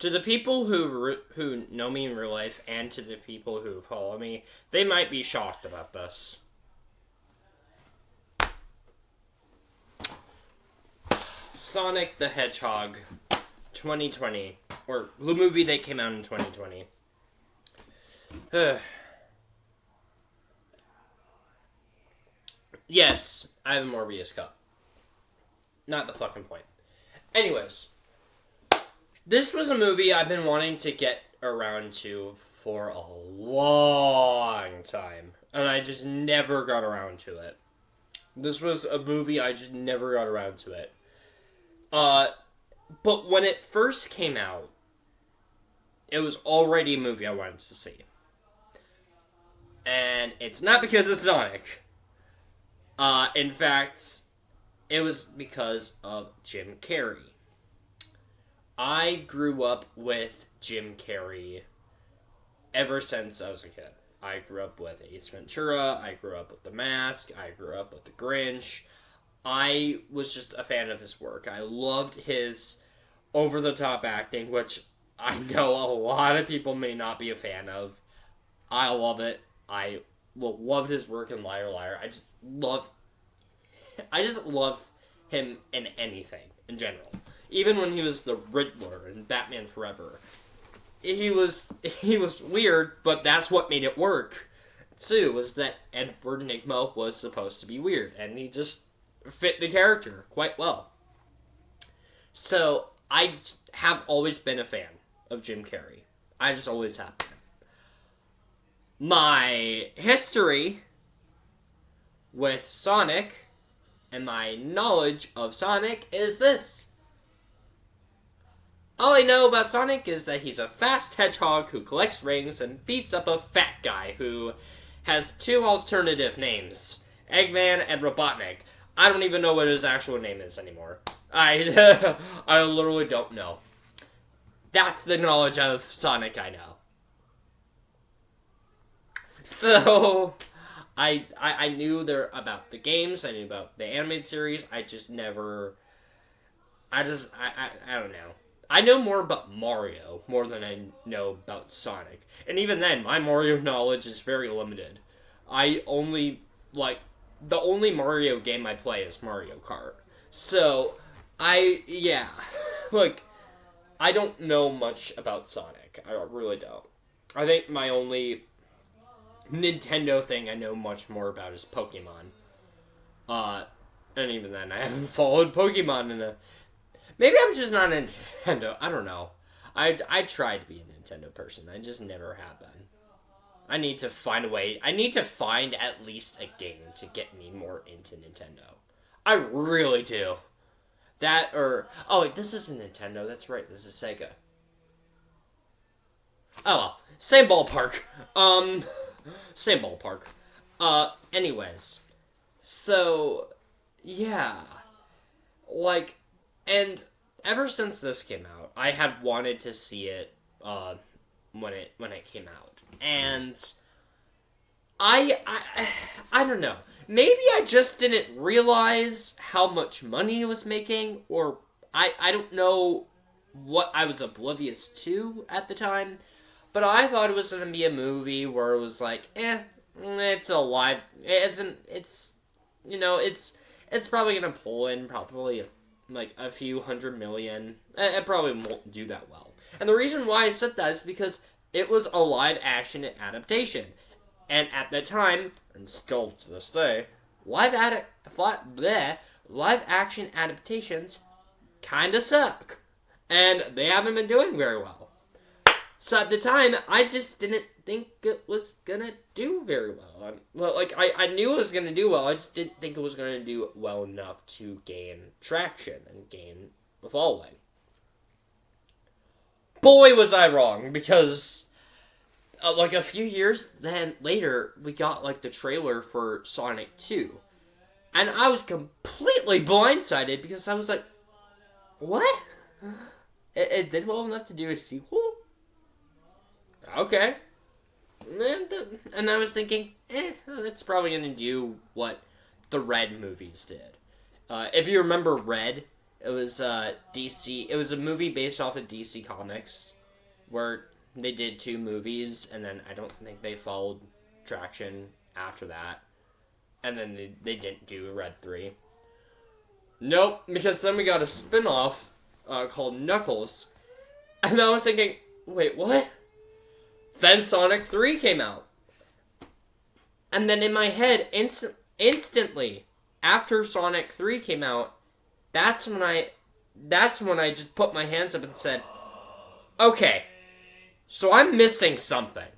To the people who know me in real life and to the people who follow me, they might be shocked about this. Sonic the Hedgehog 2020, or the movie that came out in 2020. Yes, I have a Morbius cup. Not the fucking point. Anyways, this was a movie I've been wanting to get around to for a long time, and I just never got around to it. This was a movie I just never got around to it. But when it first came out, it was already a movie I wanted to see. And it's not because of Sonic. In fact, it was because of Jim Carrey. I grew up with Jim Carrey ever since I was a kid. I grew up with Ace Ventura, I grew up with The Mask, I grew up with The Grinch. I was just a fan of his work. I loved his over-the-top acting, which I know a lot of people may not be a fan of. I love it. I loved his work in Liar Liar. I just love him in anything, in general. Even when he was the Riddler in Batman Forever. He was weird, but that's what made it work, too, was that Edward Nygma was supposed to be weird, and he just fit the character quite well. So, I have always been a fan of Jim Carrey. I just always have been. My history with Sonic and my knowledge of Sonic is this. All I know about Sonic is that he's a fast hedgehog who collects rings and beats up a fat guy who has two alternative names, Eggman and Robotnik. I don't even know what his actual name is anymore. I literally don't know. That's the knowledge of Sonic I know. So, I knew about the games, I knew about the animated series, I don't know. I know more about Mario, more than I know about Sonic. And even then, my Mario knowledge is very limited. The only Mario game I play is Mario Kart. So, I don't know much about Sonic. I really don't. I think my only Nintendo thing I know much more about is Pokemon. And even then, I haven't followed Pokemon in a... Maybe I'm just not a Nintendo. I don't know. I try to be a Nintendo person. I just never have been. I need to find a way. I need to find at least a game to get me more into Nintendo. I really do. That or... Oh, wait, this isn't Nintendo. That's right. This is Sega. Oh, well. Same ballpark. Same ballpark. Anyways. So, yeah. And ever since this came out, I had wanted to see it, when it came out. And I don't know. Maybe I just didn't realize how much money it was making, or I don't know what I was oblivious to at the time, but I thought it was going to be a movie where it was like, it's a live, it's probably going to pull in probably like a few $100 million. It probably won't do that well. And the reason why I said that is because it was a live action adaptation. And at the time, and still to this day, live action adaptations kinda suck. And they haven't been doing very well. So at the time, I just didn't think it was gonna do very well. I knew it was gonna do well, I just didn't think it was gonna do well enough to gain traction and gain a following. Boy, was I wrong, because a few years later, we got the trailer for Sonic 2. And I was completely blindsided because I was like, what? It did well enough to do a sequel? Okay. And I was thinking, it's probably going to do what the Red movies did. If you remember Red, It was DC. It was a movie based off of DC Comics, where they did 2 movies, and then I don't think they followed traction after that. And then they didn't do Red 3. Nope, because then we got a spin-off called Knuckles. And I was thinking, wait, what? Then Sonic 3 came out. And then in my head, instantly, after Sonic 3 came out, that's when I just put my hands up and said, okay, so I'm missing something.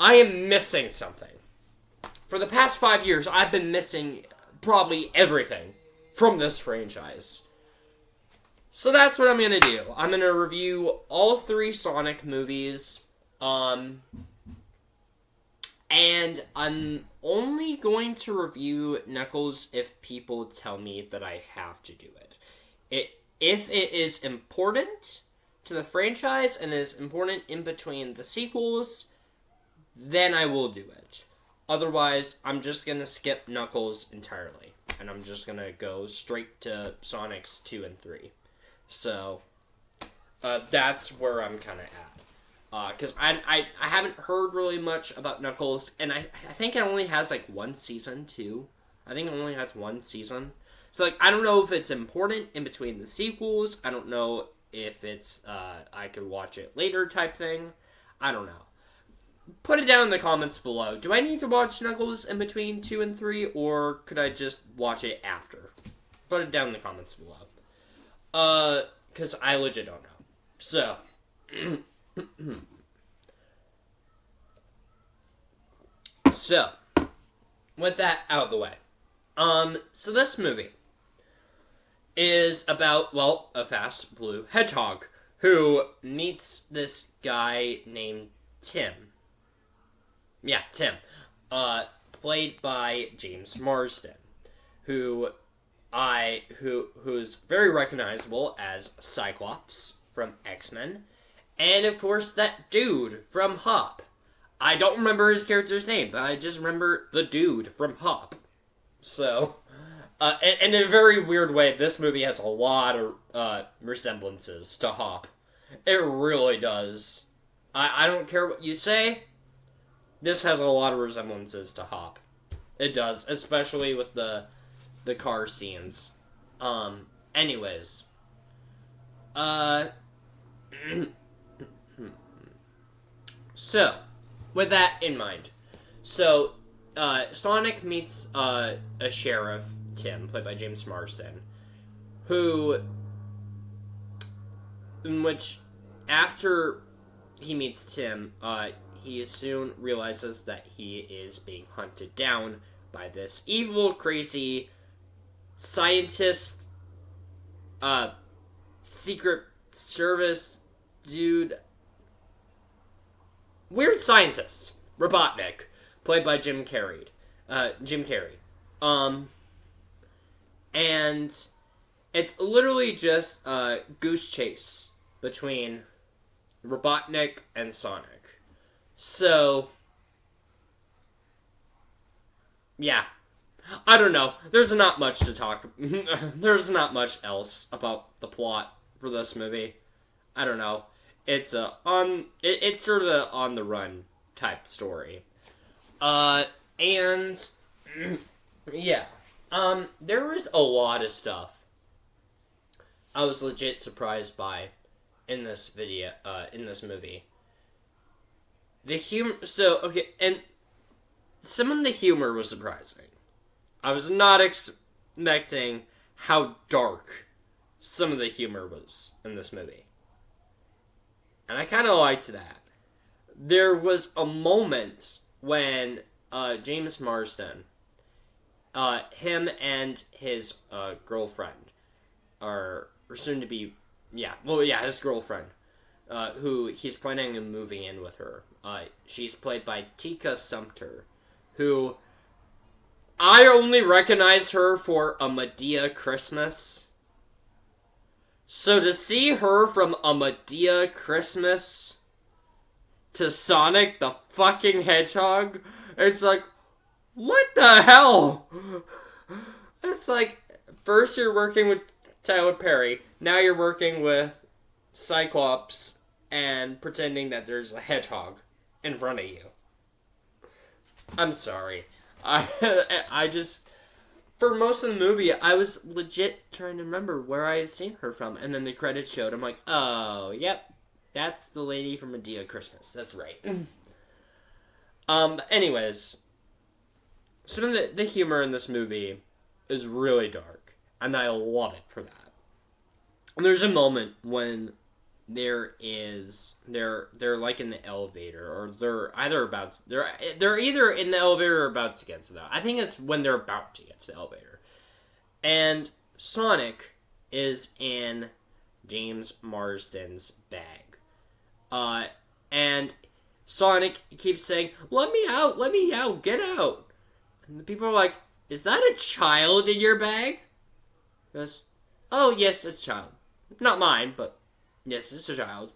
I am missing something. For the past 5 years, I've been missing probably everything from this franchise. So that's what I'm going to do. I'm going to review all 3 Sonic movies. And I'm only going to review Knuckles if people tell me that I have to do it. If it is important to the franchise and is important in between the sequels, then I will do it. Otherwise, I'm just going to skip Knuckles entirely. And I'm just going to go straight to Sonic's 2 and 3. So, that's where I'm kind of at. Because I haven't heard really much about Knuckles. And I think it only has, like, 1 season, too. I think it only has 1 season. So, like, I don't know if it's important in between the sequels. I don't know if it's, I could watch it later type thing. I don't know. Put it down in the comments below. Do I need to watch Knuckles in between 2 and 3, or could I just watch it after? Put it down in the comments below. Because I legit don't know. So. So. With that out of the way. So this movie is about, well, a fast blue hedgehog who meets this guy named Tim. Yeah, Tim. Played by James Marsden, who's very recognizable as Cyclops from X-Men, and of course that dude from Hop. I don't remember his character's name, but I just remember the dude from Hop. So, in a very weird way, this movie has a lot of resemblances to Hop. It really does. I don't care what you say. This has a lot of resemblances to Hop. It does, especially with the car scenes. Anyways. So, with that in mind. So, Sonic meets a sheriff, Tim, played by James Marsden, in which, after he meets Tim, he soon realizes that he is being hunted down by this evil, crazy scientist, Secret Service dude, weird scientist, Robotnik, played by Jim Carrey. And it's literally just a goose chase between Robotnik and Sonic. So, yeah. I don't know. There's not much to talk. There's not much else about the plot for this movie. I don't know. It's it's sort of a on the run type story. And yeah. There was a lot of stuff I was legit surprised by in this movie. The humor, and some of the humor was surprising. I was not expecting how dark some of the humor was in this movie. And I kind of liked that. There was a moment when James Marsden, him and his girlfriend, are soon to be, his girlfriend, who he's planning on moving in with her. She's played by Tika Sumpter, who I only recognize her for A Medea Christmas. So to see her from A Medea Christmas to Sonic the fucking Hedgehog, it's like, what the hell? It's like, first you're working with Tyler Perry. Now you're working with Cyclops and pretending that there's a hedgehog in front of you. I'm sorry. I just... For most of the movie, I was legit trying to remember where I had seen her from. And then the credits showed. I'm like, oh, yep. That's the lady from Medea Christmas. That's right. Anyways. Some of the humor in this movie is really dark. And I love it for that. There's a moment when they're like in the elevator, or they're either in the elevator or about to get to that. I think it's when they're about to get to the elevator. And Sonic is in James Marsden's bag. And Sonic keeps saying, let me out, get out. And the people are like, is that a child in your bag? He goes, oh yes, it's a child. Not mine, but yes, it's a child.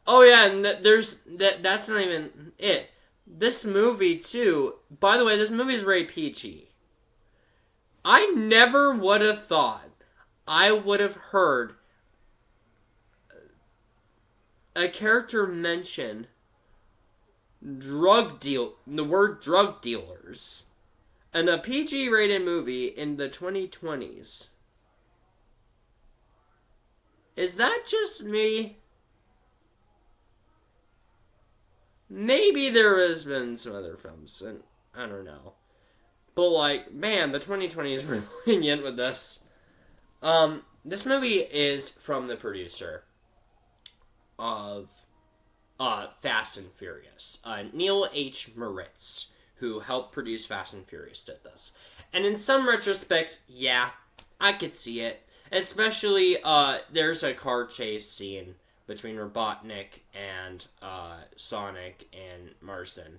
Oh yeah, and that's not even it. This movie too, by the way, this movie is rated PG. I never would have thought I would have heard a character mention the word drug dealers in a PG rated movie in the 2020s. Is that just me? Maybe there has been some other films, and I don't know. But like, man, the 2020s is really lenient with this. This movie is from the producer of Fast and Furious. Neil H. Moritz, who helped produce Fast and Furious, did this. And in some retrospects, yeah, I could see it. Especially, there's a car chase scene between Robotnik and Sonic and Marsden.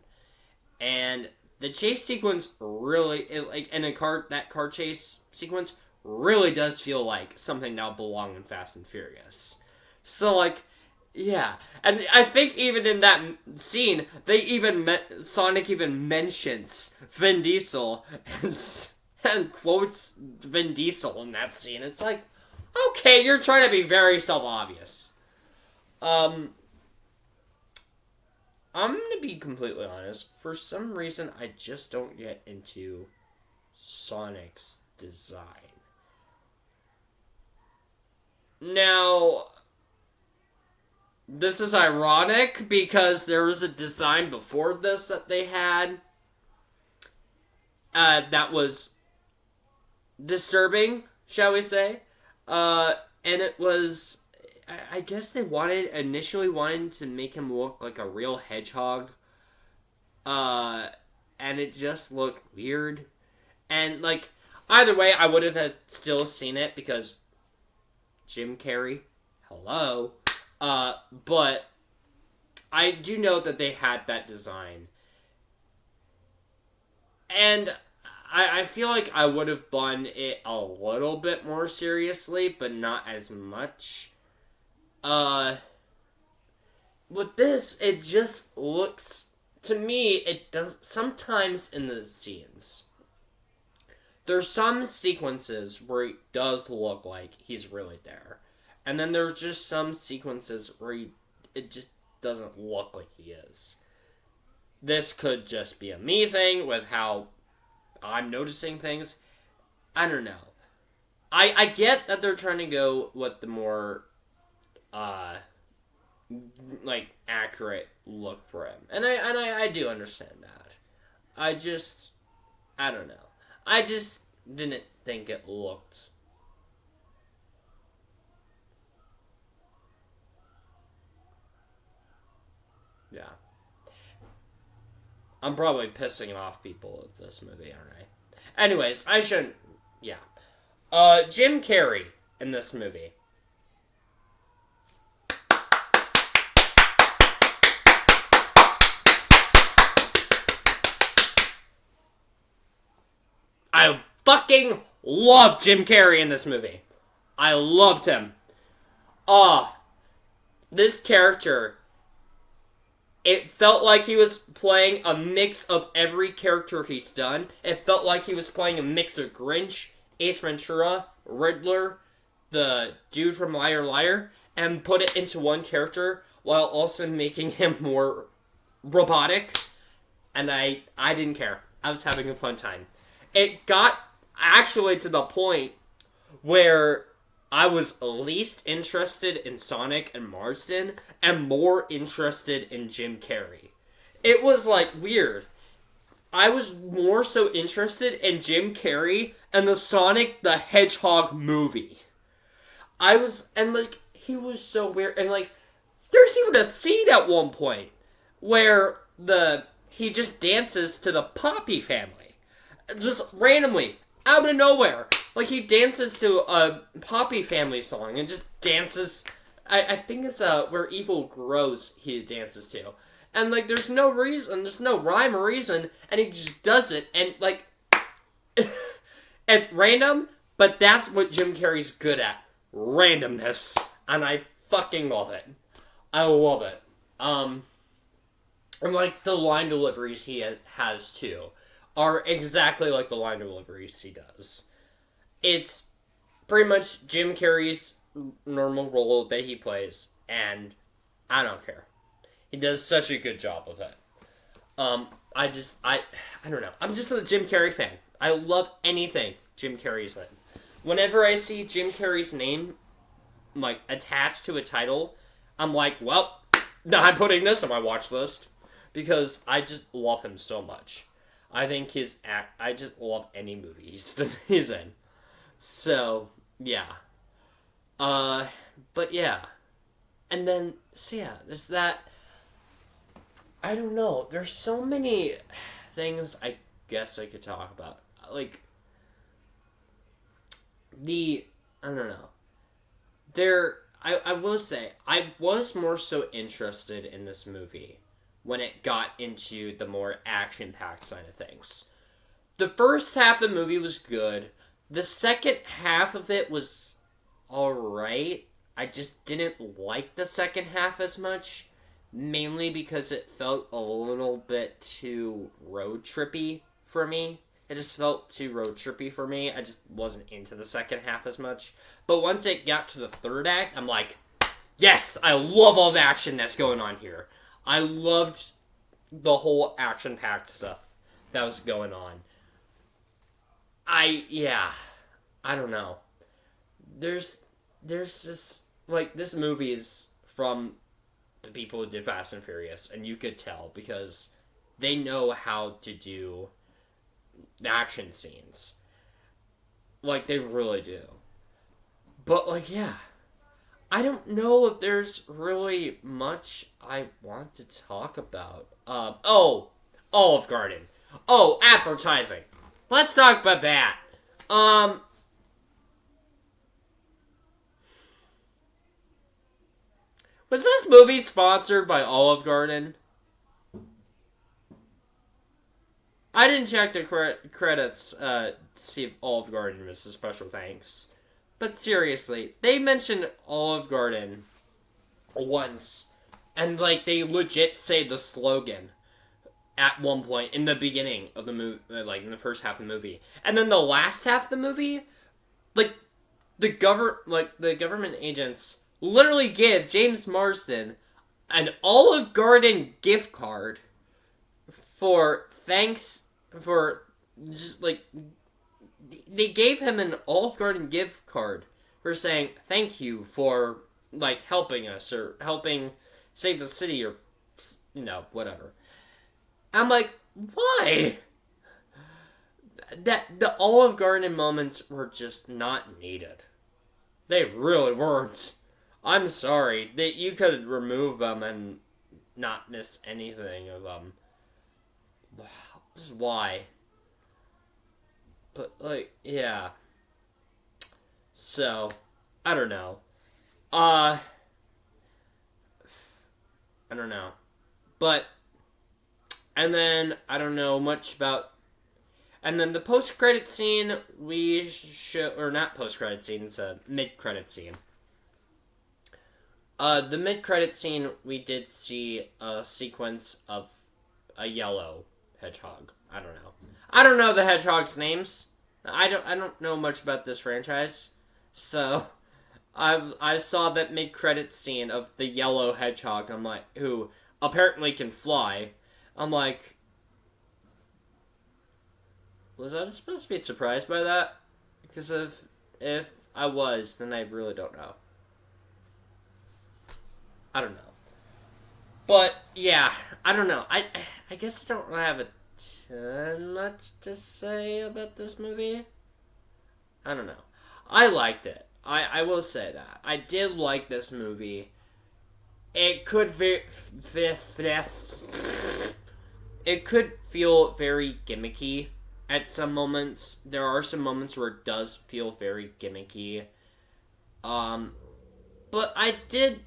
And the chase sequence really, that car chase sequence really does feel like something that would belong in Fast and Furious. So, like, yeah. And I think even in that scene, Sonic even mentions Vin Diesel and quotes Vin Diesel in that scene. It's like, okay, you're trying to be very self-obvious. I'm gonna be completely honest. For some reason, I just don't get into Sonic's design. Now, this is ironic because there was a design before this that they had that was disturbing, shall we say. And it was, I guess they initially wanted to make him look like a real hedgehog. And it just looked weird. And, like, either way, I would have still seen it because Jim Carrey, hello. But I do know that they had that design. And I feel like I would have done it a little bit more seriously, but not as much. With this, it just looks, to me, it does, sometimes in the scenes, there's some sequences where it does look like he's really there. And then there's just some sequences where it just doesn't look like he is. This could just be a me thing with how I'm noticing things. I don't know. I get that they're trying to go with the more, accurate look for him. And I do understand that. I don't know. I just didn't think it looked... Yeah. I'm probably pissing off people with this movie, aren't I? Anyways, I shouldn't... Yeah. Jim Carrey in this movie. I fucking love Jim Carrey in this movie. I loved him. This character It felt like he was playing a mix of every character he's done. It felt like he was playing a mix of Grinch, Ace Ventura, Riddler, the dude from Liar Liar, and put it into one character while also making him more robotic. And I didn't care. I was having a fun time. It got actually to the point where I was least interested in Sonic and Marsden and more interested in Jim Carrey. It was like weird. I was more so interested in Jim Carrey and the Sonic the Hedgehog movie. He was so weird. And like, there's even a scene at one point where he just dances to the Poppy family. Just randomly, out of nowhere. Like, he dances to a Poppy family song and just dances. I think it's Where Evil Grows he dances to. And, like, there's no reason, there's no rhyme or reason, and he just does it, and, like, it's random, but that's what Jim Carrey's good at. Randomness. And I fucking love it. I love it. And, like, the line deliveries he has, too, are exactly like the line deliveries he does. It's pretty much Jim Carrey's normal role that he plays, and I don't care. He does such a good job with it. I don't know. I'm just a Jim Carrey fan. I love anything Jim Carrey's in. Whenever I see Jim Carrey's name, like, attached to a title, I'm like, well, I'm putting this on my watch list. Because I just love him so much. I think I just love any movie he's in. So, yeah. But yeah. And then, so yeah, there's that. I don't know. There's so many things I guess I could talk about. Like, I don't know. I will say, I was more so interested in this movie when it got into the more action-packed side of things. The first half of the movie was good. The second half of it was alright. I just didn't like the second half as much, mainly because it felt a little bit too road trippy for me. It just felt too road trippy for me. I just wasn't into the second half as much. But once it got to the third act, I'm like, yes, I love all the action that's going on here. I loved the whole action-packed stuff that was going on. I don't know. There's this, like, this movie is from the people who did Fast and Furious, and you could tell, because they know how to do action scenes. Like, they really do. But, like, yeah. I don't know if there's really much I want to talk about. Olive Garden. Oh, advertising. Let's talk about that. Was this movie sponsored by Olive Garden? I didn't check the credits to see if Olive Garden was a special thanks. But seriously, they mentioned Olive Garden once, and like they legit say the slogan at one point in the beginning of the movie, like in the first half of the movie, and then the last half of the movie, like the government agents literally give James Marsden an Olive Garden gift card for thanks for just like. They gave him an Olive Garden gift card for saying thank you for, like, helping us or helping save the city or, you know, whatever. I'm like, why? The Olive Garden moments were just not needed. They really weren't. I'm sorry. You could remove them and not miss anything of them. This is why. But, like, yeah. So, I don't know. I don't know. But, and then, I don't know much about, and then the post-credit scene, or not post-credit scene, it's a mid-credit scene. The mid-credit scene, we did see a sequence of a yellow hedgehog. I don't know the hedgehogs' names. I don't know much about this franchise. So, I saw that mid-credit scene of the yellow hedgehog. I'm like, who apparently can fly. I'm like, was I supposed to be surprised by that? Because if I was, then I really don't know. I don't know. But yeah, I don't know. I guess I don't really have a ton much to say about this movie. I don't know. I liked it. I will say that. I did like this movie. It could it could feel very gimmicky at some moments. There are some moments where it does feel very gimmicky. But I did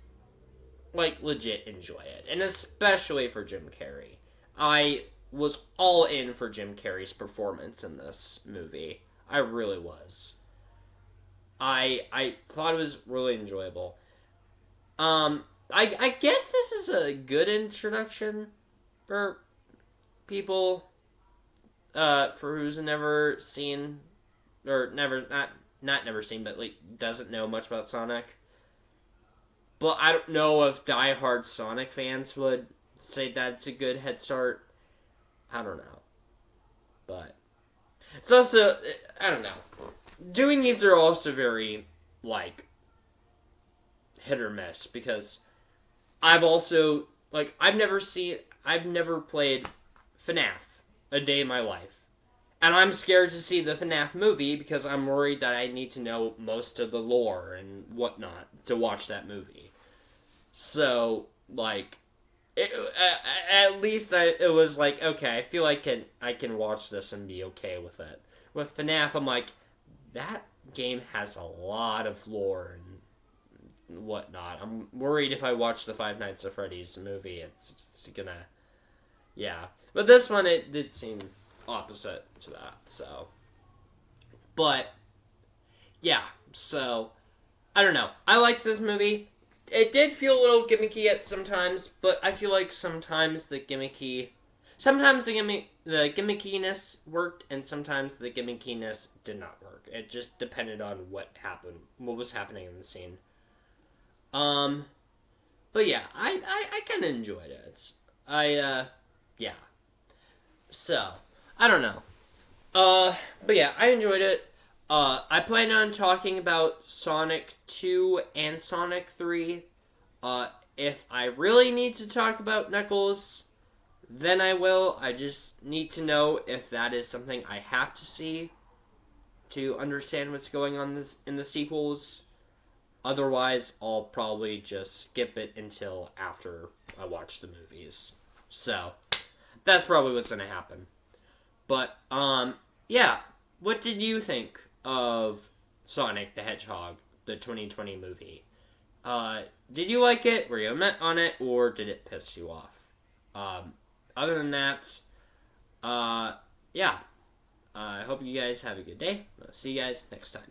legit enjoy it, and especially for Jim Carrey. I was all in for Jim Carrey's performance in this movie. I really was. I thought it was really enjoyable. I guess this is a good introduction for people for who's never seen or not never seen, but doesn't know much about Sonic. But I don't know if diehard Sonic fans would say that's a good head start. I don't know. But it's also, I don't know. Doing these are also very, hit or miss. Because I've also, I've never played FNAF a day in my life. And I'm scared to see the FNAF movie because I'm worried that I need to know most of the lore and whatnot to watch that movie. So, at least it was okay, I feel like I can watch this and be okay with it. With FNAF, I'm like, that game has a lot of lore and whatnot. I'm worried if I watch the Five Nights at Freddy's movie, it's gonna... Yeah. But this one, it did seem opposite to that, so... But, yeah, so... I don't know. I liked this movie. It did feel a little gimmicky at sometimes, but I feel like sometimes the gimmickiness worked, and sometimes the gimmickiness did not work. It just depended on what was happening in the scene. But yeah, I kind of enjoyed it. Yeah. So, I don't know. But yeah, I enjoyed it. I plan on talking about Sonic 2 and Sonic 3. If I really need to talk about Knuckles, then I will. I just need to know if that is something I have to see to understand what's going on in the sequels. Otherwise, I'll probably just skip it until after I watch the movies. So, that's probably what's going to happen. But, yeah. What did you think of Sonic the Hedgehog, the 2020 movie? Did you like it? Were you met on it? Or did it piss you off? Other than that, yeah. I hope you guys have a good day. I'll see you guys next time.